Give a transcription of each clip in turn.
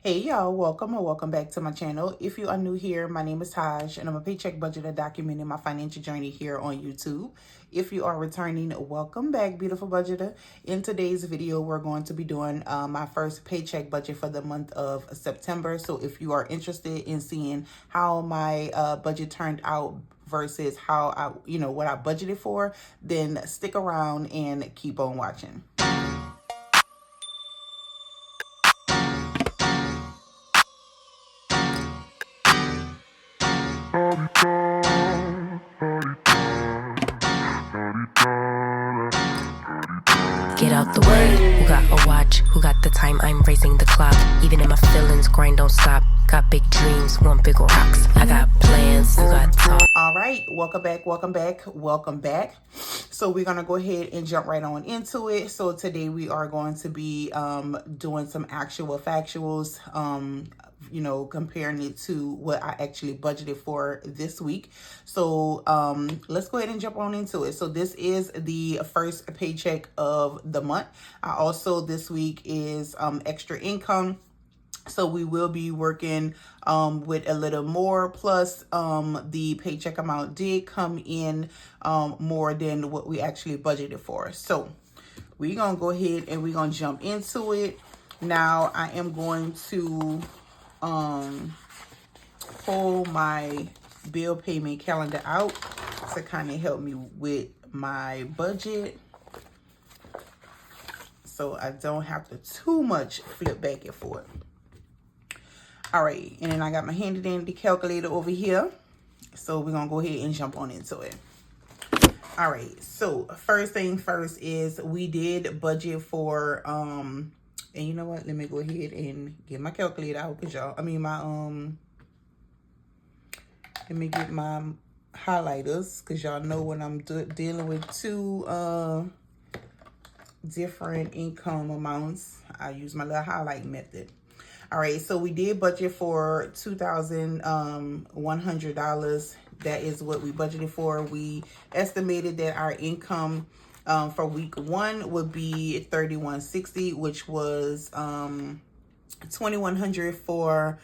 Hey y'all, welcome or welcome back to my channel. If you are new here, my name is Taj and I'm a paycheck budgeter documenting my financial journey here on YouTube. If you are returning, welcome back, beautiful budgeter. In today's video, we're going to be doing my first paycheck budget for the month of September. So if you are interested in seeing how my budget turned out versus how what I budgeted for, then stick around and keep on watching. Get out the way. Who got a watch? Who got the time? I'm raising the clock. Even in my feelings, grind don't stop. Got big dreams, want big rocks. I got plans, you got talk. All right, welcome back. So we're gonna go ahead and jump right on into it. So today we are going to be doing some actual factuals, comparing it to what I actually budgeted for this week. So let's go ahead and jump on into it. So this is the first paycheck of the month. This week is extra income. So we will be working with a little more, plus the paycheck amount did come in more than what we actually budgeted for. So we're going to go ahead and we're going to jump into it. Now I am going to pull my bill payment calendar out to kind of help me with my budget, so I don't have to too much flip back and forth. All right, and then I got my handy dandy calculator over here. So we're gonna go ahead and jump on into it. All right, so first thing first is we did budget for, and you know what? Let me go ahead and get my calculator out, cause y'all, let me get my highlighters, cause y'all know when I'm dealing with two different income amounts, I use my little highlight method. All right, so we did budget for $2,100. That is what we budgeted for. We estimated that our income for week one would be $3,160, which was $2,100 for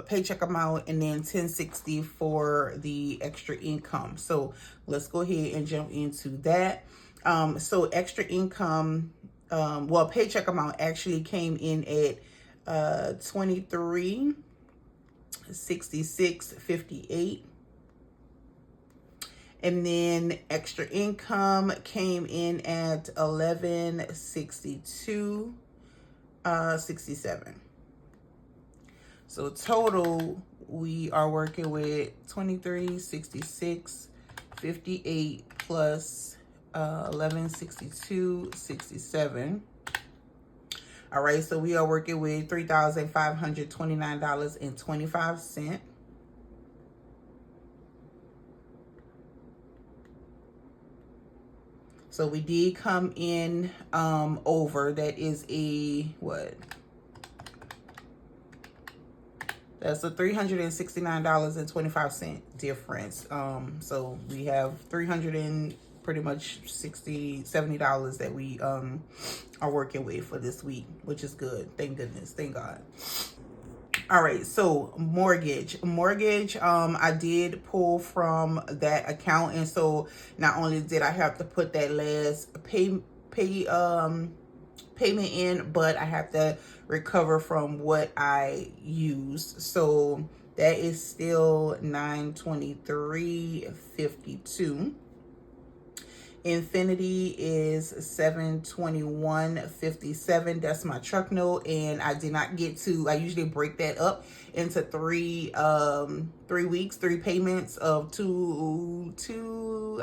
paycheck amount, and then $1,060 for the extra income. So let's go ahead and jump into that. So extra income, paycheck amount actually came in at $23,66.58, and then extra income came in at $11,62.67. So total we are working with $23,66.58 plus $11,62.67. All right, so we are working with $3,529.25. So we did come in over. That is what? That's a $369.25 difference. So we have pretty much $70 that we are working with for this week, which is good. Thank goodness. Thank God. All right, so mortgage, I did pull from that account, and so not only did I have to put that last payment in, but I have to recover from what I used. So that is still $923.52. Infinity is $721.57. That's my truck note, and I did not get to. I usually break that up into three payments of I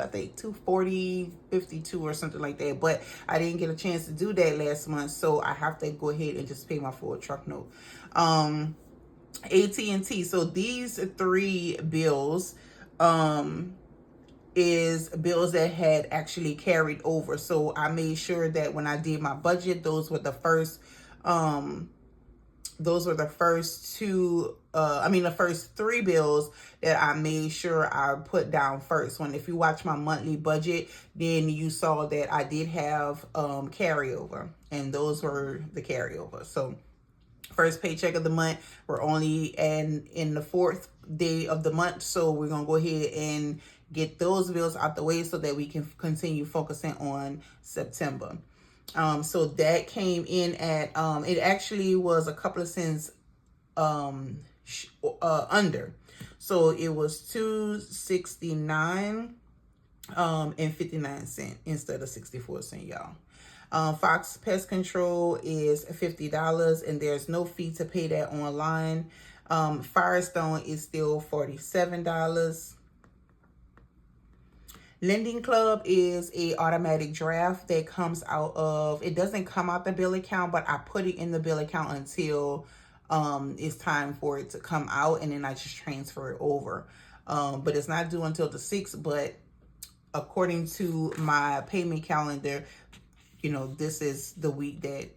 think $240.52 or something like that. But I didn't get a chance to do that last month, so I have to go ahead and just pay my full truck note. AT&T. So these three bills, is bills that had actually carried over. So I made sure that when I did my budget, those were the first three bills that I made sure I put down first. If you watch my monthly budget, then you saw that I did have carryover, and those were the carryover. So first paycheck of the month. We're only in the 4th day of the month, so we're gonna go ahead and get those bills out the way so that we can continue focusing on September. So that came in at it actually was a couple of cents under. So it was $2.69 and 59 cents instead of 64 cents, y'all. Fox Pest Control is $50 and there's no fee to pay that online. Firestone is still $47. Lending Club is a automatic draft that comes out of, it doesn't come out the bill account, but I put it in the bill account until it's time for it to come out, and then I just transfer it over. But it's not due until the 6th, but according to my payment calendar, you know, this is the week that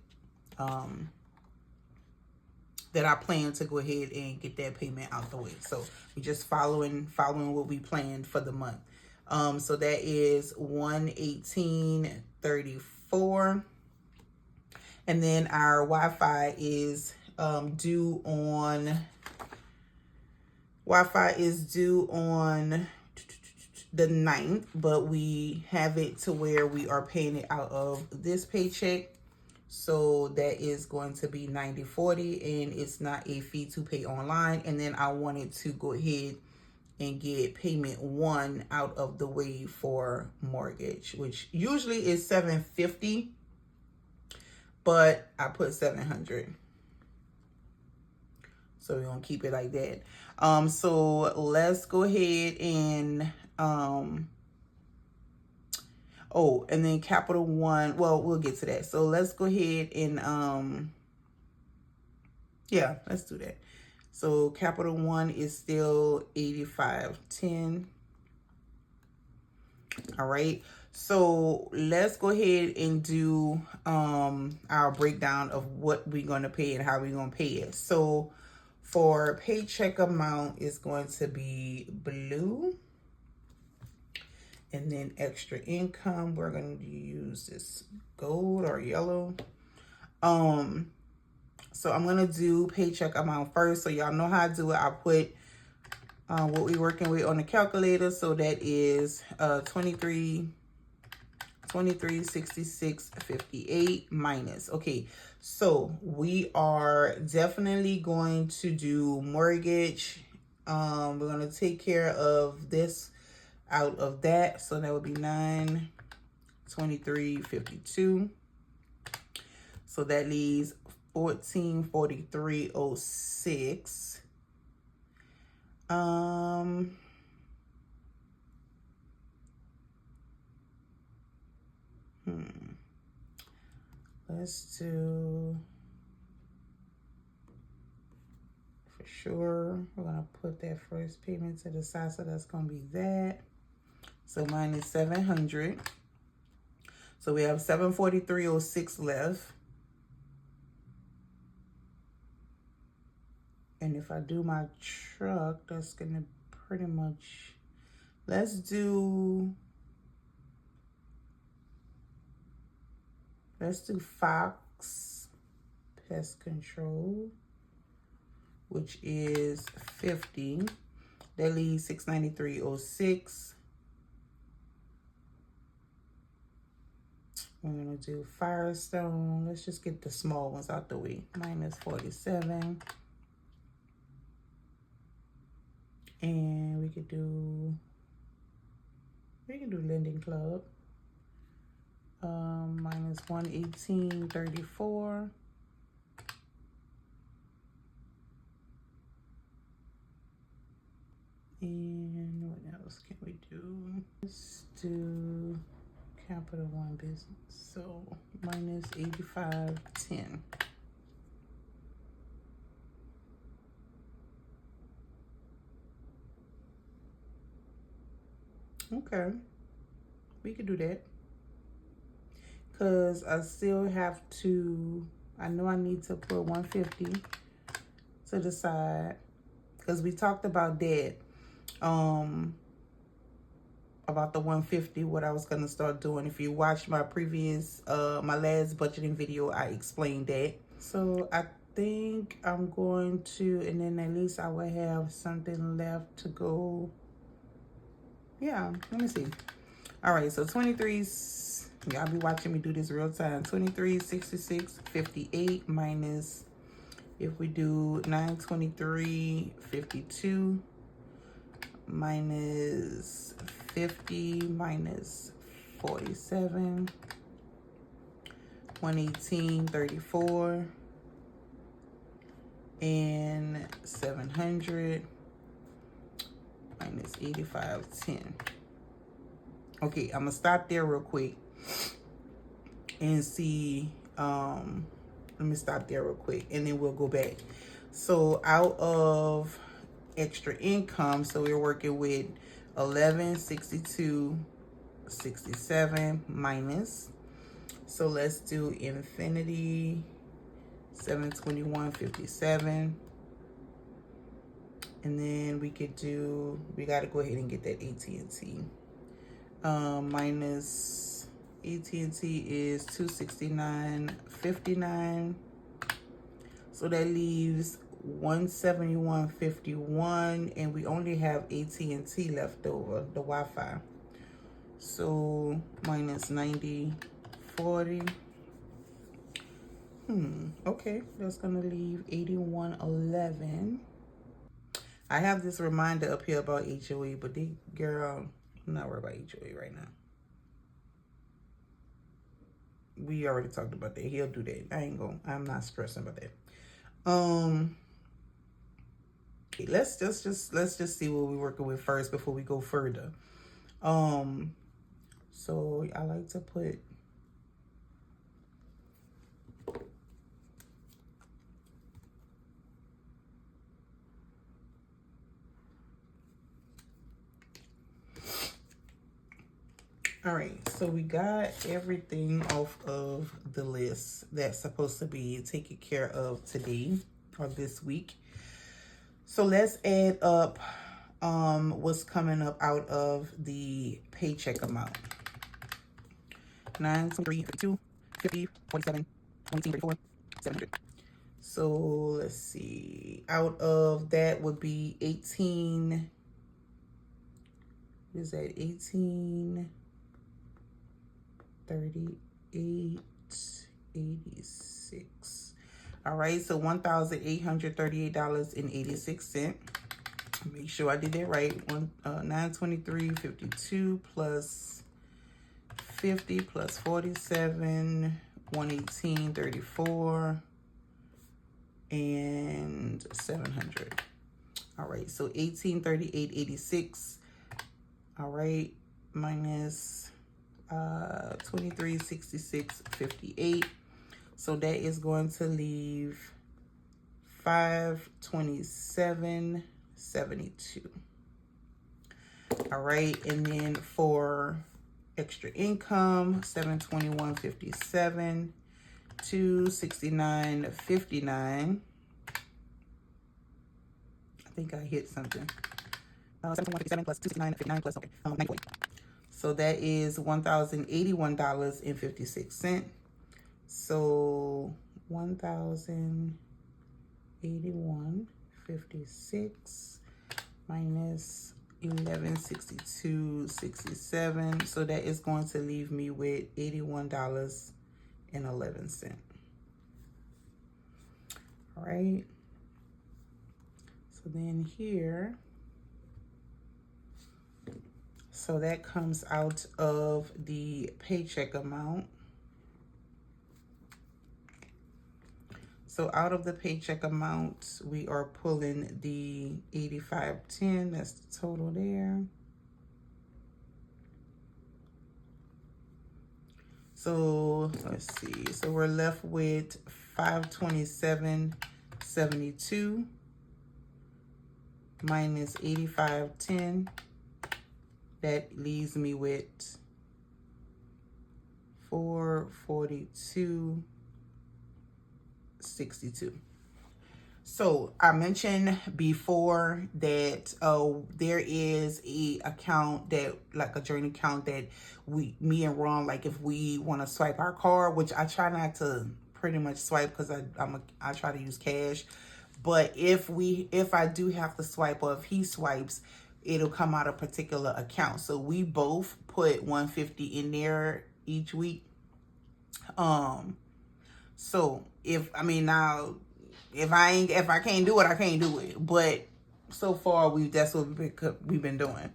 that I plan to go ahead and get that payment out the way. So we're just following what we planned for the month. So that is $118.34. And then our Wi-Fi is due on the 9th, but we have it to where we are paying it out of this paycheck. So that is going to be $90.40, and it's not a fee to pay online. And then I wanted to go ahead and get payment 1 out of the way for mortgage, which usually is $750, but I put $700. So we're gonna keep it like that. So let's go ahead and oh, and then Capital One, well, we'll get to that. So let's go ahead and yeah, let's do that. So Capital One is still $85.10. All right. So let's go ahead and do our breakdown of what we're going to pay and how we're going to pay it. So for paycheck amount is going to be blue. And then extra income, we're going to use this gold or yellow. So I'm going to do paycheck amount first. So y'all know how I do it. I put what we're working with on the calculator. So that is 2366.58 minus. Okay, so we are definitely going to do mortgage. We're going to take care of this out of that. So that would be 923.52. So that leaves 1443.06. Let's do, for sure, we're gonna put that first payment to the side, so that's gonna be that. So mine is 700. So we have 743.06 left. And if I do my truck, that's gonna pretty much, let's do Fox Pest Control, which is 50. That leaves 693.06. We're gonna do Firestone. Let's just get the small ones out the way. Minus 47. And we can do Lending Club. Minus 118.34. And what else can we do? Let's do Capital One Business. So minus 85.10. Okay, we could do that. Because I still have to, I know I need to put 150 to the side. Because we talked about that. About the 150, what I was going to start doing. If you watched my previous, my last budgeting video, I explained that. So I think I'm going to, and then at least I will have something left to go. Yeah, let me see. All right, so 23, y'all be watching me do this real time. 23, 66, 58 minus, if we do 923, 52 minus 50 minus 47, 118, 34, and 700 minus 85, 10. Okay, I'm gonna stop there real quick and see, let me stop there real quick and then we'll go back. So out of extra income, so we're working with 11, 62, 67 minus. So let's do infinity, 721, 57. And then we could do, we got to go ahead and get that AT&T. Minus AT&T is 269.59. So that leaves 171.51, and we only have AT&T left over, the Wi-Fi. So minus 90.40. Okay, that's gonna leave 81.11. I have this reminder up here about HOA, but girl, I'm not worried about HOA right now. We already talked about that. He'll do that. I'm not stressing about that. Okay, let's just see what we're working with first before we go further. So I like to put all right, so we got everything off of the list that's supposed to be taken care of today or this week. So let's add up what's coming up out of the paycheck amount. 9, 23, 52, 50, 47, 22, 34, 700. So let's see. Out of that would be 18. Is that 18? 38.86. All right, so $1,838.86. Make sure I did that right. 923.52 plus 50 plus 47, 118.34, and 700. All right, so 1838.86. All right, minus 2366.58. So that is going to leave 527.72. All right, and then for extra income, 721.57, 269.59. I think I hit something. 721.57 plus 269.59 plus, okay, 940. So that is $1,081.56. So 1,081.56 minus 1162.67. So that is going to leave me with $81.11. All right. So then here, so that comes out of the paycheck amount. So out of the paycheck amount, we are pulling the 85.10. That's the total there. So let's see. So we're left with 527.72 minus 85.10. That leaves me with 442.62. So I mentioned before that there is a account that, like a joint account that me and Ron, like if we want to swipe our card, which I try not to pretty much swipe because I try to use cash. But if I do have to swipe, or if he swipes, it'll come out a particular account. So we both put 150 in there each week. So if I can't do it, I can't do it. But so far that's what we've been doing.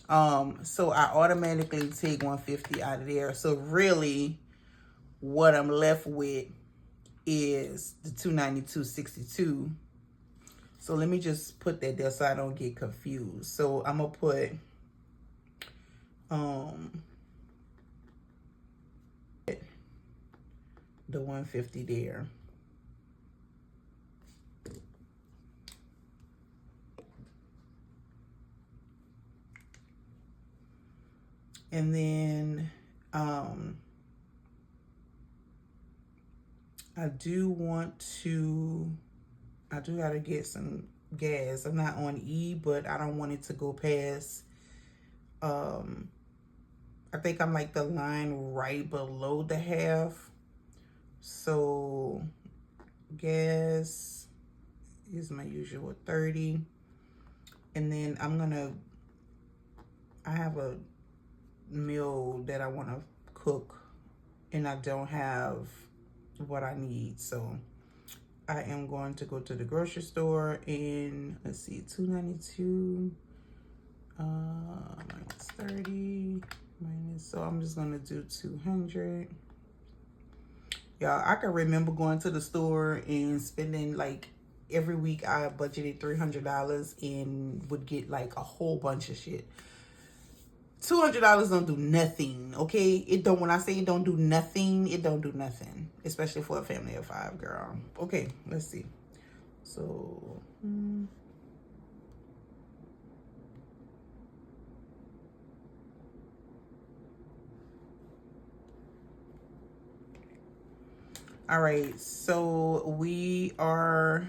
So I automatically take 150 out of there. So really what I'm left with is the 292.62. So let me just put that there so I don't get confused. So I'm gonna put the 150 there. And then I do gotta get some gas. I'm not on E, but I don't want it to go past, I think I'm like the line right below the half. So gas is my usual 30. And then I have a meal that I want to cook and I don't have what I need. So I am going to go to the grocery store and let's see, 292 minus 30 minus, so I'm just gonna do 200. Y'all, I can remember going to the store and spending like every week I budgeted $300 and would get like a whole bunch of shit. $200 don't do nothing, okay? It don't. When I say it don't do nothing, it don't do nothing, especially for a family of 5, girl. Okay, let's see. So, all right. So we are.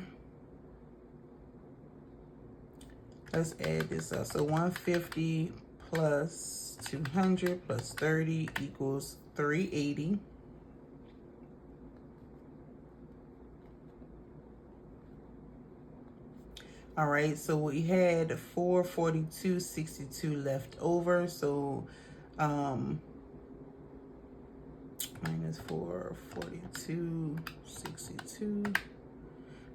Let's add this up. So 150 plus 200 plus 30 equals 380. All right, so we had 442.62 left over. So minus 442.62.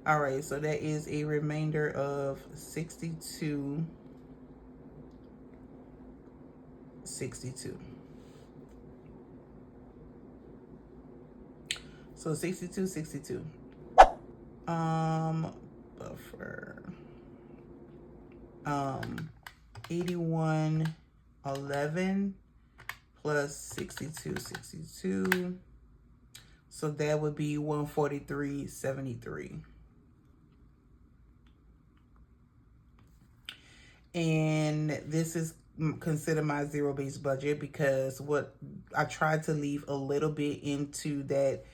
All right, so that is a remainder of 62.62. So 62.62. Buffer. 81.11 plus 62.62. So that would be 143.73. And this is considered my zero-based budget because what I tried to leave a little bit into that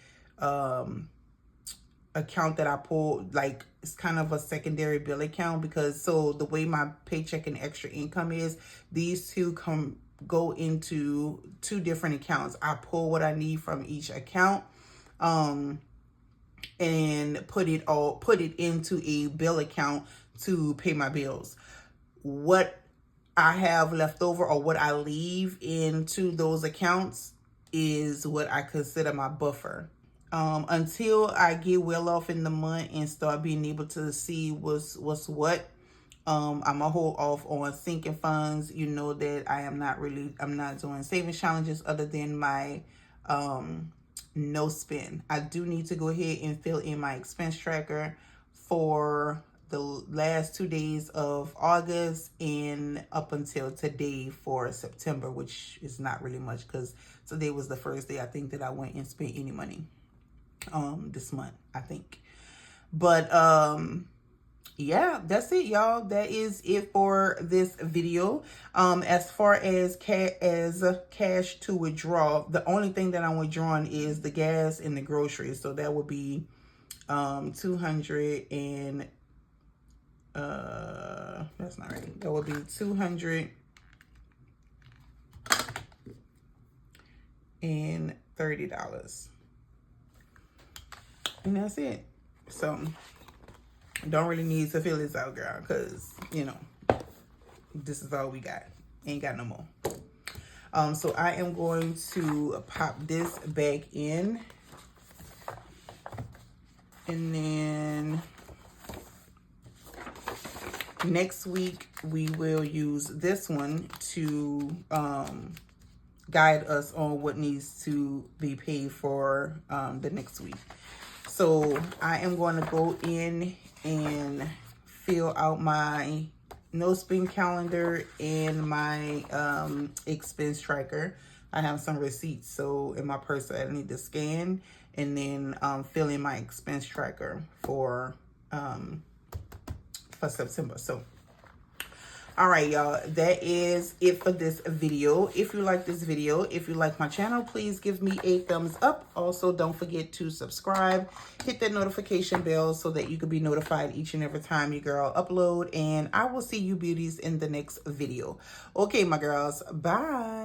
account that I pulled, like it's kind of a secondary bill account, because so the way my paycheck and extra income is, these two go into 2 different accounts. I pull what I need from each account and put it into a bill account to pay my bills. What I have left over, or what I leave into those accounts, is what I consider my buffer. Until I get well off in the month and start being able to see what's what, I'm gonna hold off on sinking funds. You know that I'm not doing savings challenges other than my no spend. I do need to go ahead and fill in my expense tracker for the last 2 days of August and up until today for September, which is not really much because today was the first day I think that I went and spent any money this month, I think. But yeah, that's it, y'all. That is it for this video. As far as cash to withdraw, the only thing that I'm withdrawing is the gas and the groceries. So that would be 200 and that's not right. That would be $230. And that's it. So don't really need to fill this out, girl, because, you know, this is all we got. Ain't got no more. So I am going to pop this back in. And then next week, we will use this one to guide us on what needs to be paid for the next week. So I am going to go in and fill out my no spend calendar and my expense tracker. I have some receipts so in my purse that I need to scan, and then fill in my expense tracker for September. So all right, y'all, that is it for this video. If you like this video, if you like my channel, please give me a thumbs up. Also, don't forget to subscribe, hit that notification bell so that you can be notified each and every time your girl upload. And I will see you beauties in the next video. Okay, my girls, bye.